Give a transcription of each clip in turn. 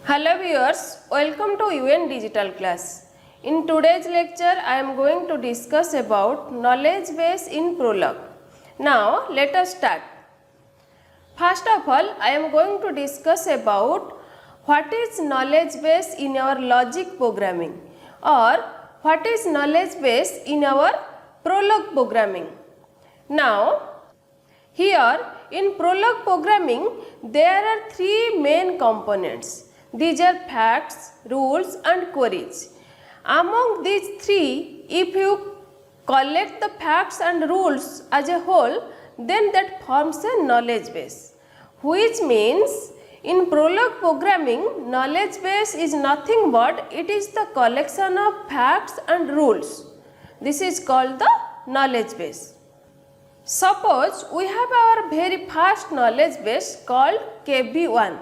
Hello viewers, welcome to UN Digital Class. In today's lecture, I am going to discuss about knowledge base in Prolog. Now, let us start. First of all, I am going to discuss about what is knowledge base in our logic programming or what is knowledge base in our Prolog programming. Now, here in Prolog programming, there are three main components. These are facts, rules and queries. Among these three, if you collect the facts and rules as a whole, then that forms a knowledge base. Which means in Prolog programming, knowledge base is nothing but it is the collection of facts and rules. This is called the knowledge base. Suppose we have our very first knowledge base called KB1.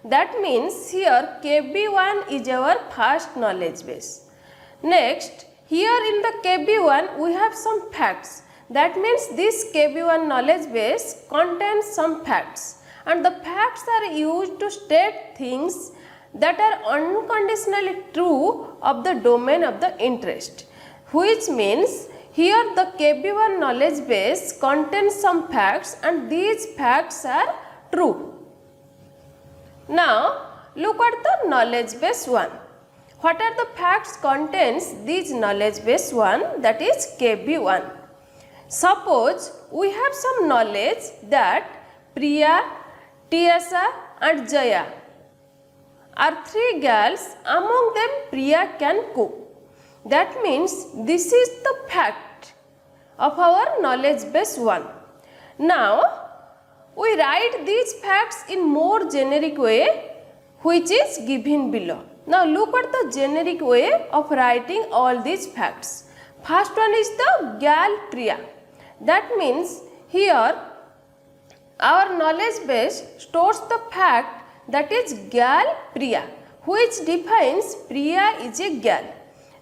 That means here KB1 is our first knowledge base. Next, here in the KB1 we have some facts. That means this KB1 knowledge base contains some facts, and the facts are used to state things that are unconditionally true of the domain of the interest. Which means here the KB1 knowledge base contains some facts and these facts are true. Now, look at the knowledge base 1. What are the facts contains this knowledge base 1, that is KB1. Suppose we have some knowledge that Priya, Tiasa and Jaya are three girls. Among them Priya can cook. That means this is the fact of our knowledge base 1. Now, we write these facts in more generic way which is given below. Now look at the generic way of writing all these facts. First one is the gal Priya. That means here our knowledge base stores the fact that is gal Priya, which defines Priya is a gal.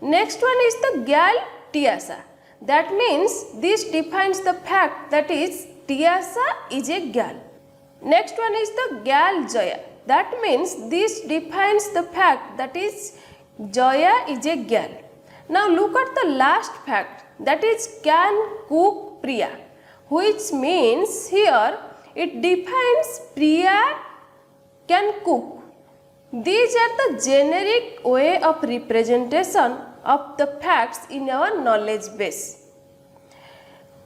Next one is the gal Tiasa. That means this defines the fact that is Tiasa is a gal. Next one is the gal Jaya. That means this defines the fact that is Jaya is a gal. Now look at the last fact, that is can cook Priya, which means here it defines Priya can cook. These are the generic way of representation of the facts in our knowledge base.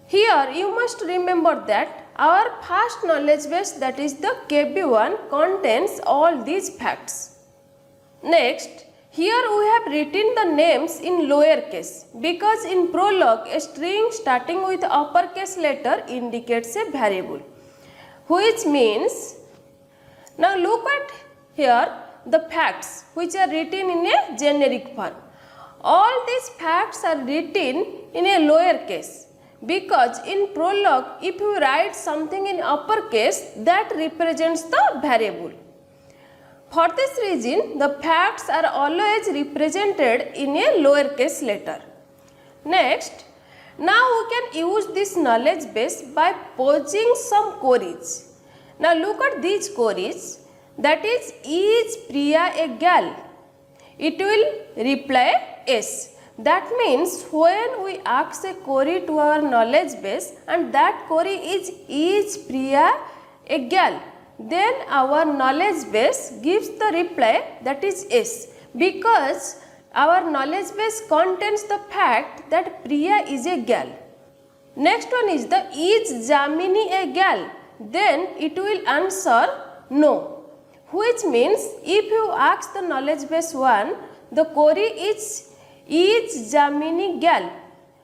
Here you must remember that our first knowledge base, that is the KB1, contains all these facts. Next, here we have written the names in lower case because in Prolog a string starting with uppercase letter indicates a variable. Which means, now look at here the facts which are written in a generic form. All these facts are written in a lower case. Because in Prolog, if you write something in uppercase, that represents the variable. For this reason, the facts are always represented in a lowercase letter. Next, now we can use this knowledge base by posing some queries. Now look at these queries. That is Priya a gal? It will reply yes. That means when we ask a query to our knowledge base and that query is Priya a gal, then our knowledge base gives the reply that is yes, because our knowledge base contains the fact that Priya is a gal. Next one is the is Jamini a gal? Then it will answer no, which means if you ask the knowledge base 1, the query is Jamini gal?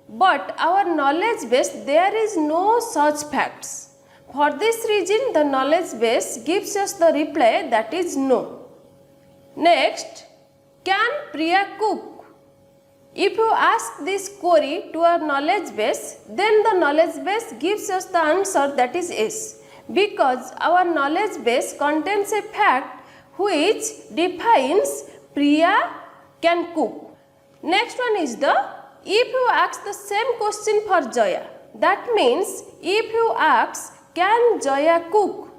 But our knowledge base, there is no such facts. For this reason, the knowledge base gives us the reply that is no. Next, can Priya cook? If you ask this query to our knowledge base, then the knowledge base gives us the answer that is yes, because our knowledge base contains a fact which defines Priya can cook. Next one is the if you ask the same question for Jaya. That means if you ask can Jaya cook,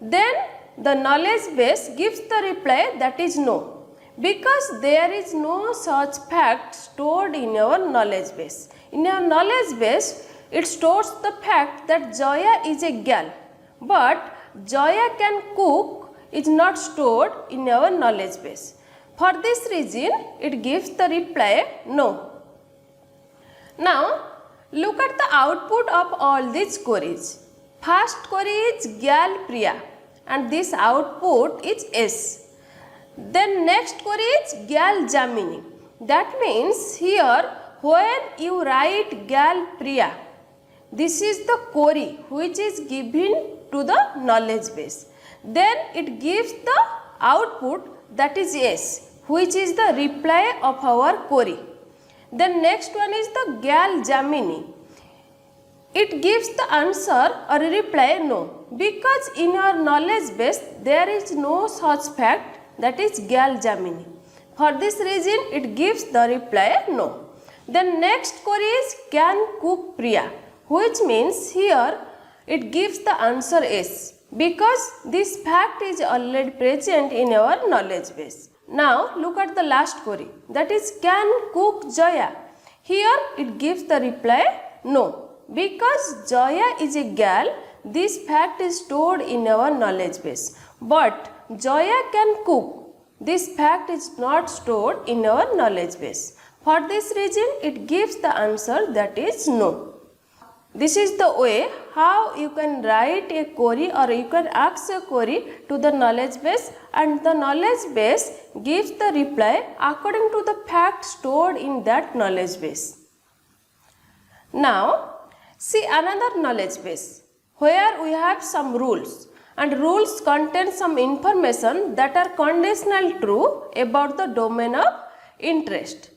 then the knowledge base gives the reply that is no, because there is no such fact stored in your knowledge base. In your knowledge base, it stores the fact that Jaya is a girl, but Jaya can cook is not stored in our knowledge base. For this reason, it gives the reply no. Now, look at the output of all these queries. First query is Gyal Priya and this output is S. Then next query is Gyal Jamini. That means here when you write Gyal Priya, this is the query which is given to the knowledge base. Then it gives the output that is S, which is the reply of our query. Then next one is the Gyal Jamini. It gives the answer or reply no, because in our knowledge base there is no such fact that is Gyal Jamini. For this reason it gives the reply no. Then next query is Can Cook Priya, which means here it gives the answer S, because this fact is already present in our knowledge base. Now look at the last query, that is Can Cook Jaya. Here it gives the reply no, because Jaya is a girl. This fact is stored in our knowledge base, but Jaya can cook. This fact is not stored in our knowledge base. For this reason it gives the answer that is no. This is the way how you can write a query or you can ask a query to the knowledge base, and the knowledge base gives the reply according to the fact stored in that knowledge base. Now see another knowledge base where we have some rules, and rules contain some information that are conditional true about the domain of interest.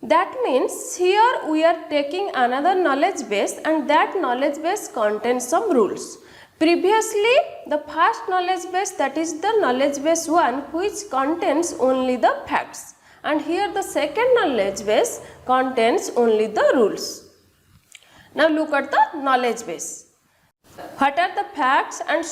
That means here we are taking another knowledge base and that knowledge base contains some rules. Previously the first knowledge base, that is the knowledge base 1, which contains only the facts, and here the second knowledge base contains only the rules. Now look at the knowledge base. What are the facts and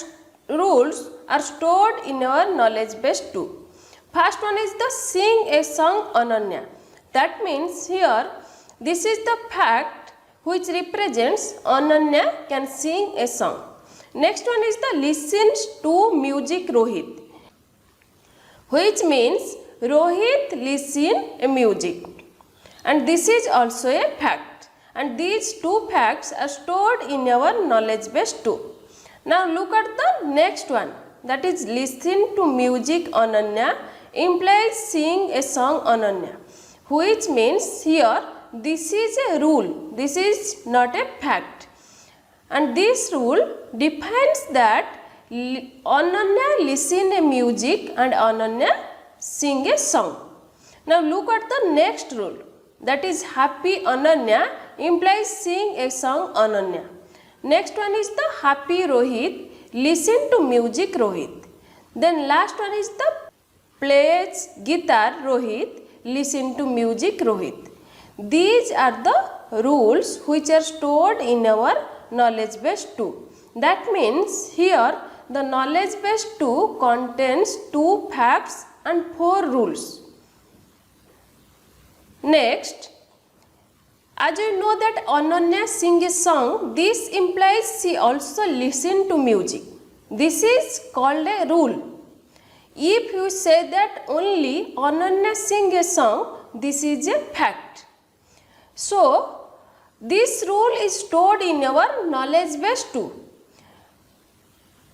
rules are stored in our knowledge base 2? First one is the sing a song Ananya. That means here this is the fact which represents Ananya can sing a song. Next one is the listens to music Rohit, which means Rohit listen a music, and this is also a fact, and these two facts are stored in our knowledge base 2. Now look at the next one, that is listen to music Ananya implies sing a song Ananya, which means here this is a rule, this is not a fact, and this rule defines that Ananya listen a music and Ananya sing a song. Now look at the next rule, that is happy Ananya implies sing a song Ananya. Next one is the happy Rohit listen to music Rohit. Then last one is the plays guitar Rohit listen to music Rohit. These are the rules which are stored in our knowledge base 2. That means here the knowledge base 2 contains 2 facts and 4 rules. Next, as you know that Ananya sing a song, this implies she also listen to music. This is called a rule. If you say that only Ananya sing a song, this is a fact. So, this rule is stored in our knowledge base 2.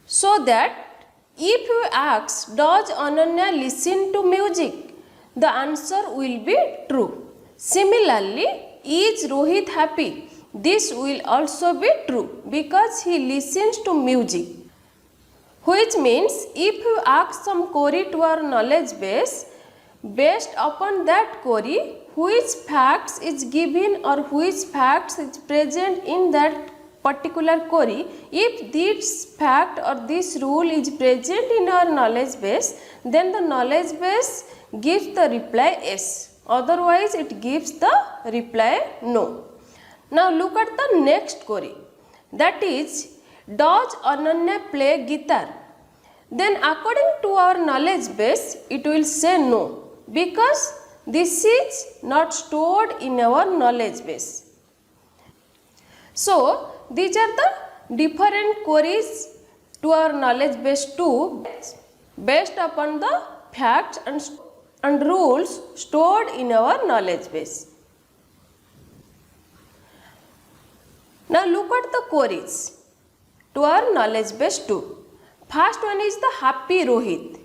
So that if you ask, does Ananya listen to music? The answer will be true. Similarly, is Rohit happy? This will also be true because he listens to music. Which means if you ask some query to our knowledge base, based upon that query, which facts is given or which facts is present in that particular query, if this fact or this rule is present in our knowledge base, then the knowledge base gives the reply yes. Otherwise, it gives the reply no. Now look at the next query. That is, does Ananya play guitar? then according to our knowledge base it will say no, because this is not stored in our knowledge base. So these are the different queries to our knowledge base 2 based upon the facts and rules stored in our knowledge base. Now look at the queries to our knowledge base 2. First one is the happy Rohit.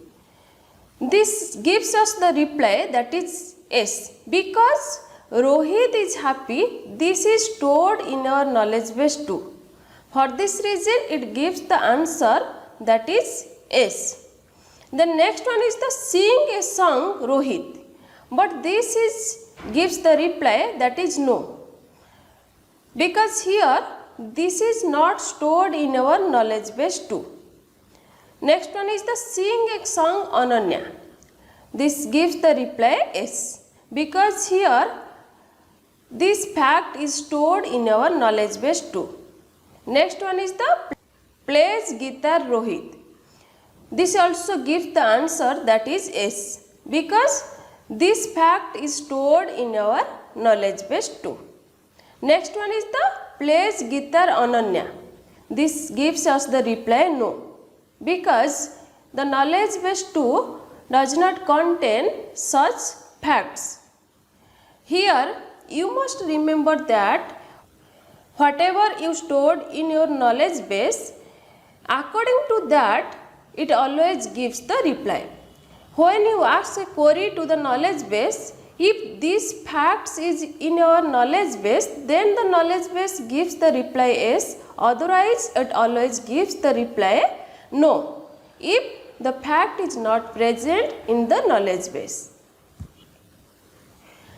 This gives us the reply that is yes, because Rohit is happy. This is stored in our knowledge base 2. For this reason it gives the answer that is yes. The next one is the sing a song Rohit, but this gives the reply that is no, because here this is not stored in our knowledge base 2. Next one is the sing a song Ananya. This gives the reply yes, because here this fact is stored in our knowledge base 2. Next one is the plays guitar Rohit. This also gives the answer that is yes, because this fact is stored in our knowledge base 2. Next one is the plays guitar Ananya. This gives us the reply no, because the knowledge base 2 does not contain such facts. Here you must remember that whatever you stored in your knowledge base, according to that it always gives the reply. When you ask a query to the knowledge base, if these facts is in your knowledge base, then the knowledge base gives the reply yes, otherwise it always gives the reply no, if the fact is not present in the knowledge base.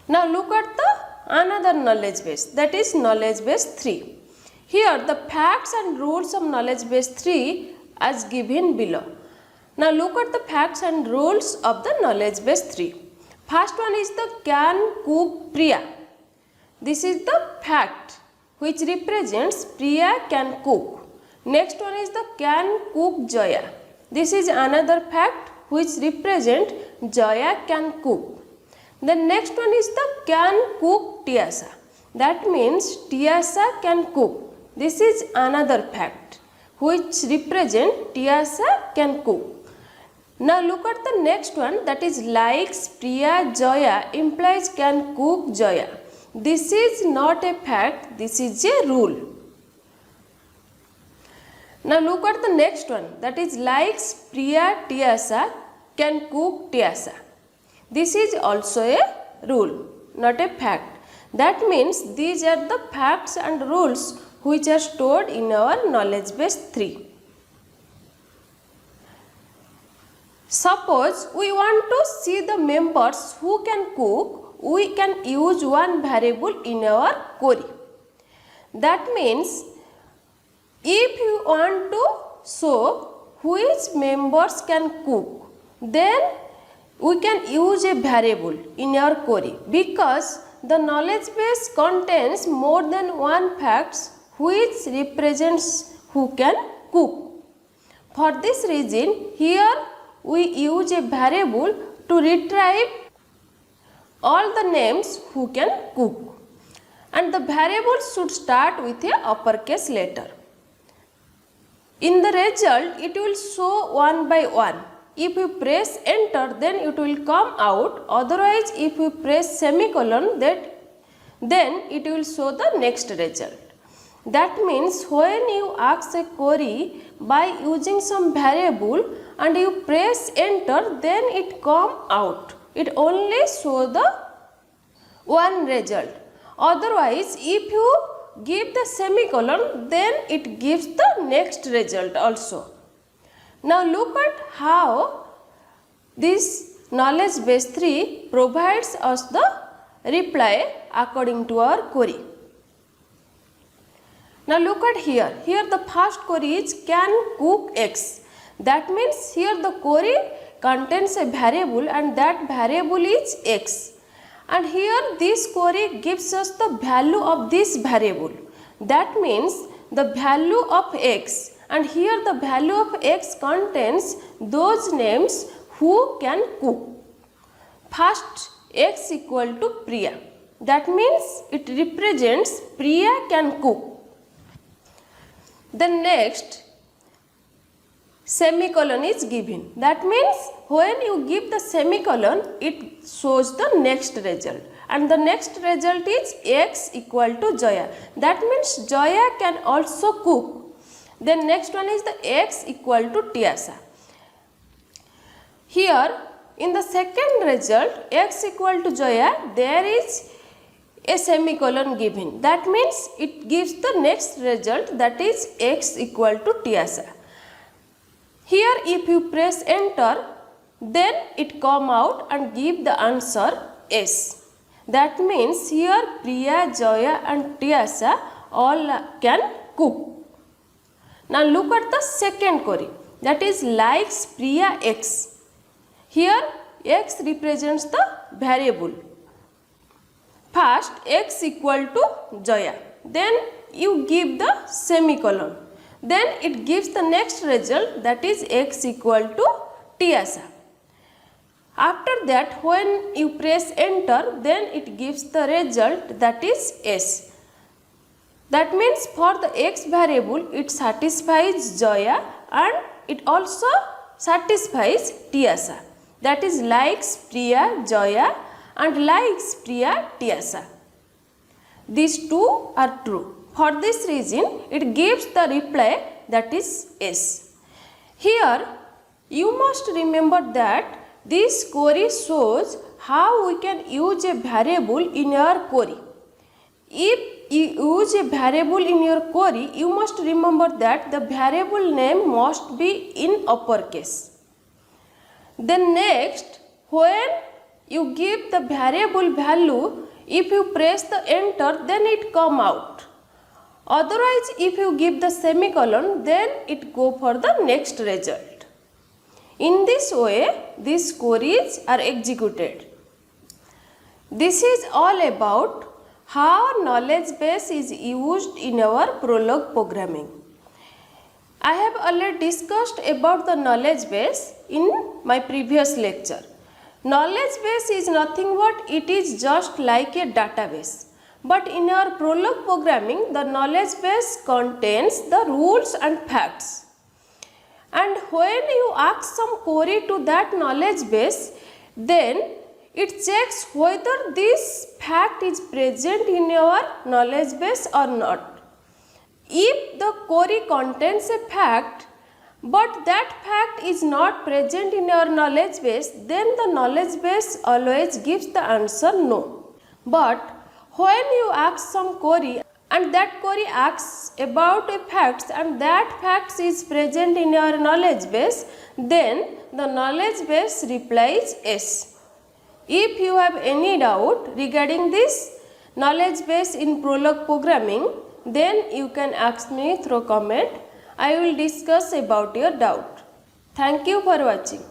Now look at the another knowledge base, that is knowledge base 3. Here the facts and rules of knowledge base 3 as given below. Now look at the facts and rules of the knowledge base 3. First one is the can cook Priya. This is the fact which represents Priya can cook. Next one is the can cook Jaya. This is another fact which represents Jaya can cook. The next one is the can cook Tiasa. That means Tiasa can cook. This is another fact which represents Tiasa can cook. Now look at the next one, that is likes Priya Jaya implies can cook Jaya. This is not a fact, this is a rule. Now look at the next one, that is likes Priya Tiasa can cook Tiasa. This is also a rule, not a fact. That means these are the facts and rules which are stored in our knowledge base 3. Suppose we want to see the members who can cook, we can use one variable in our query. That means if you want to show which members can cook, then we can use a variable in our query, because the knowledge base contains more than one facts which represents who can cook. For this reason, here we use a variable to retrieve all the names who can cook, and the variable should start with a uppercase letter. In the result, it will show one by one. If you press enter, then it will come out. Otherwise, if you press semicolon, then it will show the next result. That means when you ask a query by using some variable and you press enter, then it come out. It only show the one result. Otherwise, if you give the semicolon, then it gives the next result also. Now look at how this knowledge base 3 provides us the reply according to our query. Now look at here. Here the first query is can cook X. That means here the query contains a variable and that variable is X. And here this query gives us the value of this variable. That means the value of X and here the value of x contains those names who can cook. First, x equal to Priya. That means it represents Priya can cook. Then next, semicolon is given. That means when you give the semicolon, it shows the next result. And the next result is x equal to Jaya. That means Jaya can also cook. Then next one is the x equal to Tiasa. Here in the second result x equal to Jaya, there is a semicolon given. That means it gives the next result, that is x equal to Tiasa. Here if you press enter, then it come out and give the answer S. That means here Priya, Jaya and Tiasa all can cook. Now look at the second query, that is likes Priya x. Here x represents the variable. First x equal to Jaya, then you give the semicolon, then it gives the next result, that is x equal to Tiasa. After that when you press enter, then it gives the result, that is S. That means for the x variable it satisfies Jaya and it also satisfies Tiasa. That is likes Priya, Jaya and likes Priya, Tiasa. These two are true. For this reason it gives the reply, that is S. Here you must remember that this query shows how we can use a variable in your query. If you use a variable in your query, you must remember that the variable name must be in uppercase. Then next, when you give the variable value, if you press the enter, then it come out. Otherwise, if you give the semicolon, then it go for the next result. In this way, these queries are executed. This is all about how knowledge base is used in our Prolog programming. I have already discussed about the knowledge base in my previous lecture. Knowledge base is nothing but it is just like a database. But in our Prolog programming, the knowledge base contains the rules and facts. And when you ask some query to that knowledge base, then it checks whether this fact is present in your knowledge base or not. If the query contains a fact, but that fact is not present in your knowledge base, then the knowledge base always gives the answer no. But when you ask some query and that query asks about a fact and that fact is present in your knowledge base, then the knowledge base replies yes. If you have any doubt regarding this knowledge base in Prolog programming, then you can ask me through comment. I will discuss about your doubt. Thank you for watching.